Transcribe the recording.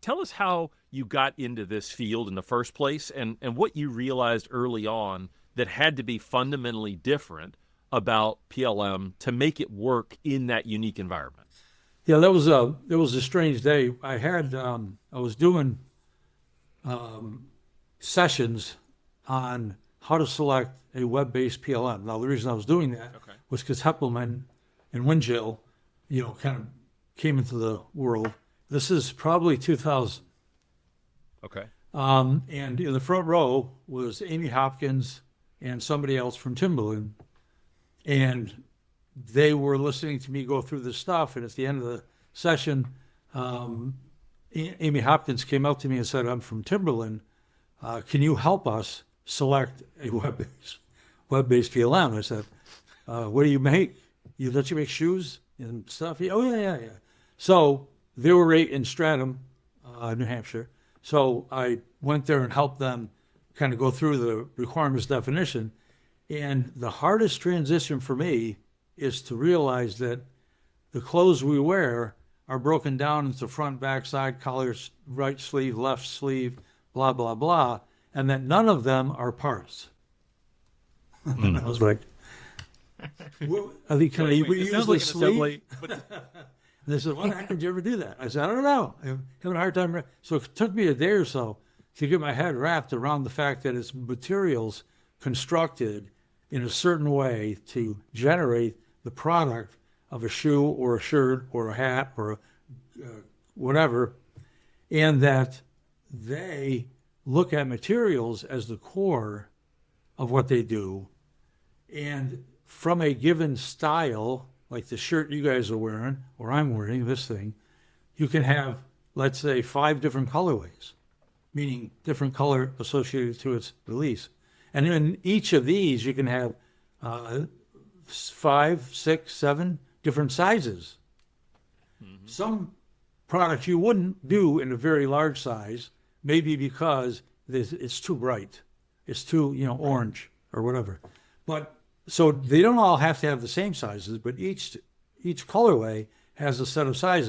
Tell us how you got into this field in the first place and what you realized early on that had to be fundamentally different about PLM to make it work in that unique environment. Yeah, that was a strange day. I was doing sessions on how to select a web-based PLM. Now, the reason I was doing that Okay. was because Heppelman and Wingill, kind of came into the world. This is probably 2000. Okay. And in the front row was Amy Hopkins and somebody else from Timberland. And they were listening to me go through this stuff. And at the end of the session, Amy Hopkins came up to me and said, "I'm from Timberland. Can you help us select a web-based PLM?" I said, "What do you make? Don't you make shoes and stuff?" "Oh, yeah, yeah, yeah." So they were right in Stratham, New Hampshire. So I went there and helped them kind of go through the requirements definition. And the hardest transition for me is to realize that the clothes we wear are broken down into front, back, side, collars, right sleeve, left sleeve, blah, blah, blah, and that none of them are parts. And I was like, I think, can I use sounds the like an sleeve? assembly, but And they said, "Well, how did you ever do that?" I said, "I don't know. I'm having a hard time." So it took me a day or so to get my head wrapped around the fact that it's materials constructed in a certain way to generate the product of a shoe or a shirt or a hat or whatever, and that they look at materials as the core of what they do. And from a given style, like the shirt you guys are wearing, or I'm wearing, this thing, you can have, let's say, 5 different colorways, meaning different color associated to its release. And in each of these, you can have 5, 6, 7 different sizes. Some products you wouldn't do in a very large size, maybe because it's too bright, it's too, orange or whatever. But so they don't all have to have the same sizes, but each colorway has a set of sizes.